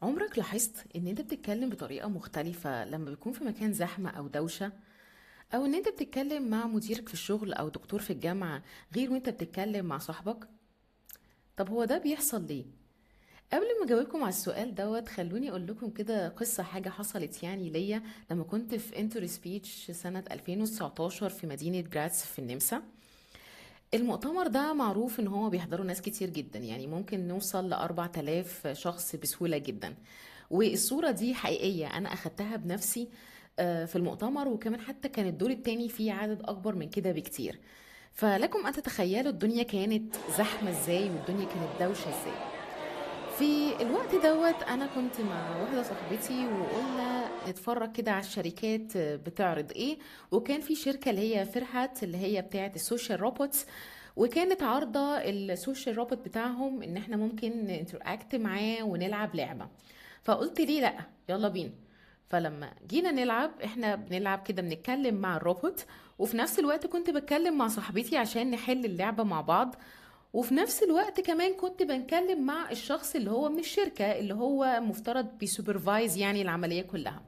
عمرك لاحظت ان انت بتتكلم بطريقة مختلفة لما بيكون في مكان زحمة او دوشة، او ان انت بتتكلم مع مديرك في الشغل او دكتور في الجامعة غير وانت بتتكلم مع صاحبك؟ طب هو ده بيحصل ليه؟ قبل ما اجاوبكم على السؤال خلوني اقول لكم كده قصة حاجة حصلت يعني ليا لما كنت في انتر سبيتش سنة 2019 في مدينة جراتس في النمسا. المؤتمر ده معروف ان هو بيحضروا ناس كتير جدا، يعني ممكن نوصل ل4000 شخص بسهولة جدا. والصورة دي حقيقية أنا أخدتها بنفسي. في المؤتمر، وكمان حتى كان الدور التاني فيه عدد أكبر من كده بكتير. فلكم أن تتخيلوا الدنيا كانت زحمة ازاي والدنيا كانت دوشة ازاي. في الوقت أنا كنت مع واحدة صاحبتي وقلنا نتفرج كده على الشركات بتعرض ايه. وكان في شركة اللي هي فرحت اللي هي بتاعة السوشيال روبوتس، وكانت عارضة السوشيال روبوت بتاعهم ان احنا ممكن نتراكت معاه ونلعب لعبة. فقلت ليه لا، يلا بينا. فلما جينا نلعب احنا بنلعب كده بنتكلم مع الروبوت، وفي نفس الوقت كنت بتكلم مع صاحبتي عشان نحل اللعبة مع بعض. وفي نفس الوقت كمان كنت بنكلم مع الشخص اللي هو من الشركة اللي هو مفترض بيسوبرفايز يعني العملية كلها.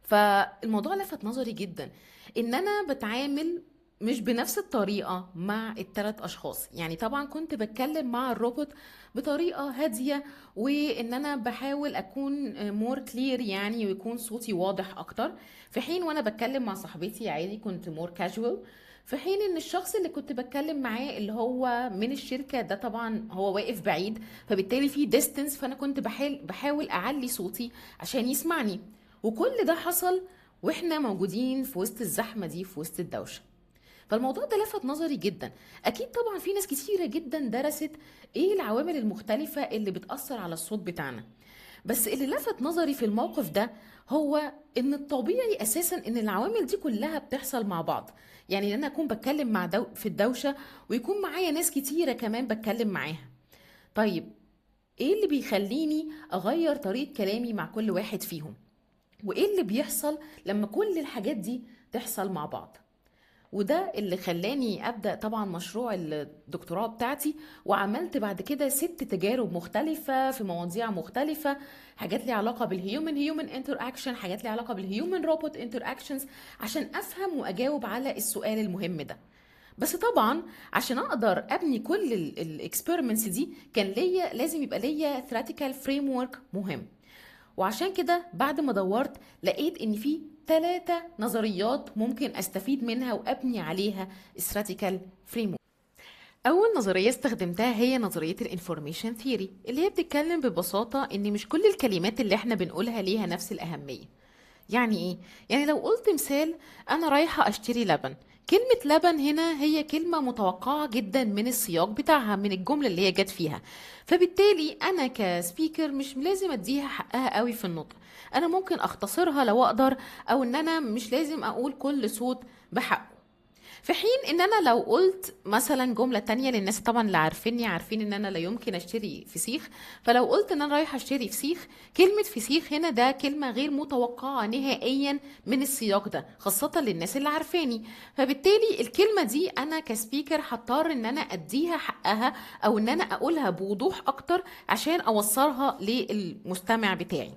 فالموضوع لفت نظري جدا ان انا بتعامل مش بنفس الطريقة مع الثلاث اشخاص. يعني طبعا كنت بتكلم مع الروبوت بطريقة هادية، وان انا بحاول اكون مور كلير يعني ويكون صوتي واضح اكتر. في حين وانا بتكلم مع صاحبتي عادي كنت مور كاجوال. في حين ان الشخص اللي كنت بتكلم معاه اللي هو من الشركة ده طبعا هو واقف بعيد، فبالتالي في ديستنس، فانا كنت بحاول اعلي صوتي عشان يسمعني. وكل ده حصل واحنا موجودين في وسط الزحمة دي في وسط الدوشة. فالموضوع ده لفت نظري جدا. اكيد طبعا في ناس كتيرة جدا درست ايه العوامل المختلفة اللي بتأثر على الصوت بتاعنا. بس اللي لفت نظري في الموقف ده هو ان الطبيعي اساسا ان العوامل دي كلها بتحصل مع بعض. يعني ان انا اكون بتكلم مع في الدوشة ويكون معايا ناس كتيرة كمان بتكلم معاها. طيب، ايه اللي بيخليني اغير طريقة كلامي مع كل واحد فيهم؟ وايه اللي بيحصل لما كل الحاجات دي تحصل مع بعض؟ وده اللي خلاني ابدا طبعا مشروع الدكتوراه بتاعتي. وعملت بعد كده 6 تجارب مختلفه في مواضيع مختلفه، حاجات ليها علاقه بالهيومن انتر اكشن، حاجات ليها علاقه بالهيومن روبوت انتر اكشنز، عشان افهم واجاوب على السؤال المهم ده. بس طبعا عشان اقدر ابني كل الاكسبيرمنتس دي كان ليا لازم يبقى ليا ثيوريتيكال فريم ورك مهم. وعشان كده بعد ما دورت لقيت ان في 3 نظريات ممكن استفيد منها وابني عليها استراتيكال فريم. اول نظريه استخدمتها هي نظريه الانفورميشن ثيوري، اللي هي بتتكلم ببساطه ان مش كل الكلمات اللي احنا بنقولها ليها نفس الاهميه. يعني ايه؟ يعني لو قلت مثال: انا رايحة اشتري لبن، كلمة لبن هنا هي كلمة متوقعة جدا من السياق بتاعها، من الجملة اللي هي جت فيها. فبالتالي انا كسبيكر مش لازم اديها حقها قوي في النطق. انا ممكن اختصرها لو اقدر، او ان انا مش لازم اقول كل صوت بحقه. في حين ان انا لو قلت مثلا جملة تانية للناس طبعا اللي عارفيني عارفين ان انا لا يمكن اشتري فسيخ. فلو قلت ان انا رايحة اشتري فسيخ، كلمة فسيخ هنا ده كلمة غير متوقعة نهائيا من السياق ده، خاصة للناس اللي عارفاني. فبالتالي الكلمة دي انا كسبيكر هضطر ان انا اديها حقها، او ان انا اقولها بوضوح اكتر عشان اوصلها للمستمع بتاعي.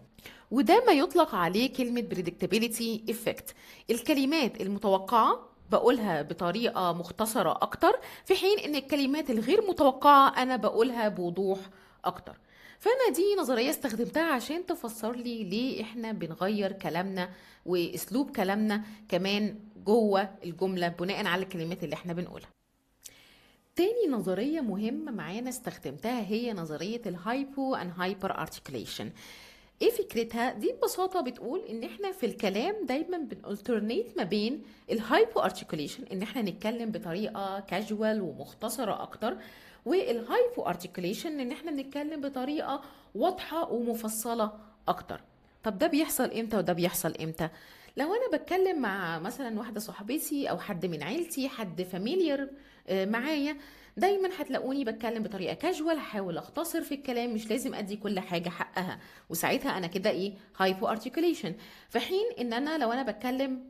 وده ما يطلق عليه كلمة predictability effect. الكلمات المتوقعة بقولها بطريقة مختصرة أكتر، في حين إن الكلمات الغير متوقعة أنا بقولها بوضوح أكتر. فأنا دي نظرية استخدمتها عشان تفسر لي ليه إحنا بنغير كلامنا وأسلوب كلامنا كمان جوه الجملة بناء على الكلمات اللي إحنا بنقولها. تاني نظرية مهمة معانا استخدمتها هي نظرية الهايبو and hyper articulation. ايه فكرتها دي؟ ببساطة بتقول ان احنا في الكلام دايما بنالترنيت ما بين الهايبو ارتكوليشن، ان احنا نتكلم بطريقة كاجوال ومختصرة اكتر، والهايبو ارتكوليشن ان احنا نتكلم بطريقة واضحة ومفصلة اكتر. طب ده بيحصل امتى وده بيحصل امتى؟ لو انا بتكلم مع مثلا واحدة صاحبتي او حد من عيلتي، حد فاميليار معايا، دايما هتلاقوني بتكلم بطريقه كاجوال، هحاول اختصر في الكلام، مش لازم ادي كل حاجه حقها. وساعتها انا كده ايه؟ هايبو ارتكوليشن. في حين ان انا لو انا بتكلم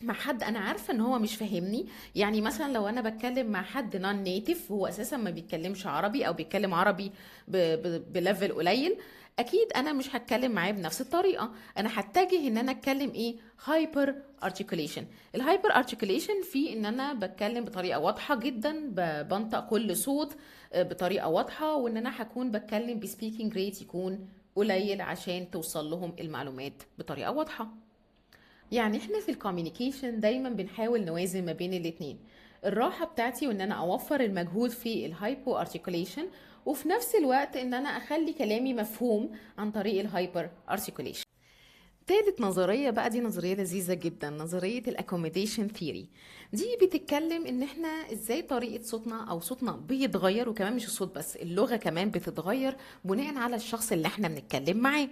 مع حد انا عارفه ان هو مش فاهمني. يعني مثلا لو انا بتكلم مع حد نون نيتيف، هو اساسا ما بيتكلمش عربي او بيتكلم عربي بليفل قليل، اكيد انا مش هتكلم معاه بنفس الطريقه. انا هتجه ان انا اتكلم ايه؟ هايبر ارتكوليشن. الهايبر ارتكوليشن في ان انا بتكلم بطريقه واضحه جدا، بنطق كل صوت بطريقه واضحه، وان انا هكون بتكلم بسبيكينج ريت يكون قليل عشان توصل لهم المعلومات بطريقه واضحه. يعني احنا في الكوميونيكيشن دايما بنحاول نوازن ما بين الاتنين، الراحة بتاعتي وان انا اوفر المجهود في الهايبو ارتيكوليشن، وفي نفس الوقت ان انا اخلي كلامي مفهوم عن طريق الهايبر ارتيكوليشن. تالت نظرية بقى، دي نظرية لذيذة جدا، نظرية الاكوموديشن ثيوري. دي بتتكلم ان احنا ازاي طريقة صوتنا او صوتنا بيتغير، وكمان مش الصوت بس، اللغة كمان بتتغير بناء على الشخص اللي احنا بنتكلم معاه.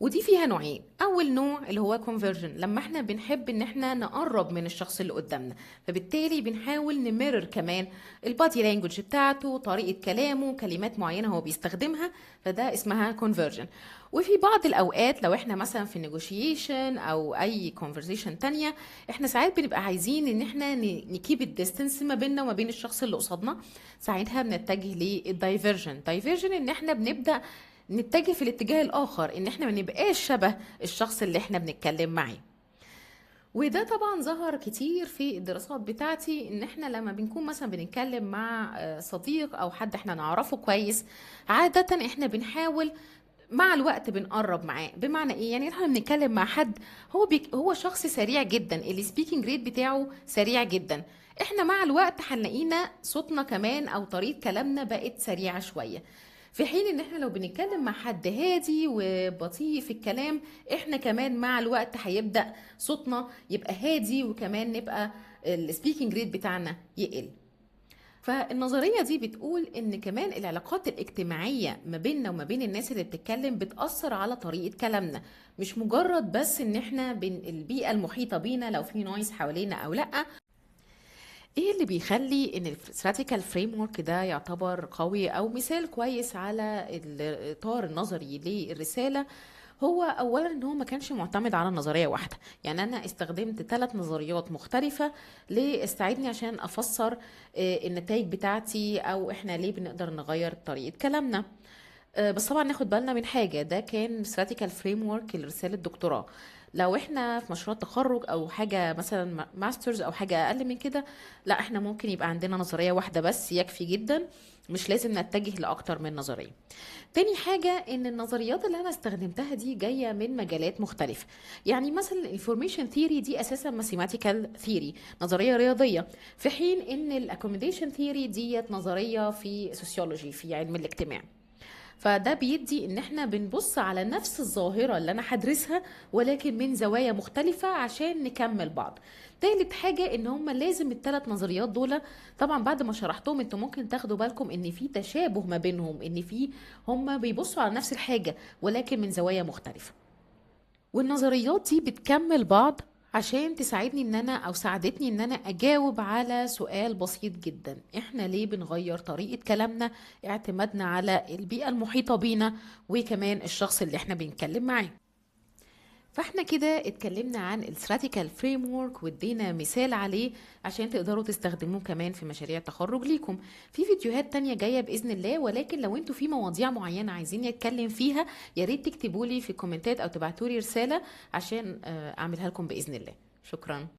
ودي فيها نوعين. اول نوع اللي هو كونفرجن، لما احنا بنحب ان احنا نقرب من الشخص اللي قدامنا، فبالتالي بنحاول نمرر كمان البادي لانجوج بتاعته، طريقة كلامه، كلمات معينة هو بيستخدمها، فده اسمها كونفرجن. وفي بعض الاوقات لو احنا مثلا في نيجوشيشن او اي كونفرزيشن تانية، احنا ساعات بنبقى عايزين ان احنا نكيب الديستنس ما بيننا وما بين الشخص اللي قصادنا، ساعتها بنتجه للدايفرجن. دايفرجن ان احنا بنبدأ نتجه في الاتجاه الاخر، ان احنا ما نبقاش شبه الشخص اللي احنا بنتكلم معاه. وده طبعا ظهر كتير في الدراسات بتاعتي، ان احنا لما بنكون مثلا بنتكلم مع صديق او حد احنا نعرفه كويس، عادة احنا بنحاول مع الوقت بنقرب معاه. بمعنى ايه؟ يعني احنا بنتكلم مع حد هو شخص سريع جدا، السبيكنج ريت بتاعه سريع جدا، احنا مع الوقت هنلاقينا صوتنا كمان او طريقة كلامنا بقت سريعة شوية. في حين ان احنا لو بنتكلم مع حد هادي وبطيء في الكلام، احنا كمان مع الوقت هيبدأ صوتنا يبقى هادي، وكمان نبقى السبيكنج ريت بتاعنا يقل. فالنظرية دي بتقول ان كمان العلاقات الاجتماعية ما بيننا وما بين الناس اللي بتتكلم بتأثر على طريقة كلامنا، مش مجرد بس ان احنا بين البيئة المحيطة بينا لو في نويز حوالينا او لا. ايه اللي بيخلي ان الاستراتيكال فريم ورك ده يعتبر قوي او مثال كويس على الاطار النظري للرسالة؟ هو اولا ان هو ما كانش معتمد على نظريه واحده. يعني انا استخدمت 3 نظريات مختلفه ليستعيدني عشان افسر النتائج بتاعتي، او احنا ليه بنقدر نغير طريقه كلامنا. بس طبعا ناخد بالنا من حاجه، ده كان استراتيكال فريم ورك لرساله دكتوراه. لو احنا في مشروع تخرج او حاجه مثلا ماسترز او حاجه اقل من كده، لا احنا ممكن يبقى عندنا نظريه واحده بس يكفي جدا، مش لازم نتجه لاكتر من نظريه. تاني حاجة ان النظريات اللي انا استخدمتها دي جاية من مجالات مختلفة. يعني مثلا الانفورميشن ثيوري دي اساسا ماثيماتيكال ثيوري، نظرية رياضية، في حين ان الاكوموديشن ثيوري ديت نظرية في سوسيولوجي، في علم الاجتماع. فده بيدي ان احنا بنبص على نفس الظاهرة اللي انا هدرسها، ولكن من زوايا مختلفة عشان نكمل بعض. تالت حاجة ان هما لازم ال3 نظريات دول، طبعا بعد ما شرحتهم انتوا ممكن تاخدوا بالكم ان في تشابه ما بينهم، ان في هما بيبصوا على نفس الحاجة ولكن من زوايا مختلفة. والنظريات دي بتكمل بعض عشان تساعدني ان انا، او ساعدتني ان انا اجاوب على سؤال بسيط جدا: احنا ليه بنغير طريقة كلامنا اعتمادنا على البيئة المحيطة بينا وكمان الشخص اللي احنا بنتكلم معاه. فاحنا كده اتكلمنا عن الستراتيكال فريم ورك وادينا مثال عليه عشان تقدروا تستخدموه كمان في مشاريع التخرج ليكم. في فيديوهات تانية جاية بإذن الله، ولكن لو انتوا في مواضيع معينة عايزين نتكلم فيها، يا ريت تكتبوا لي في الكومنتات او تبعتوا لي رسالة عشان اعملها لكم بإذن الله. شكرا.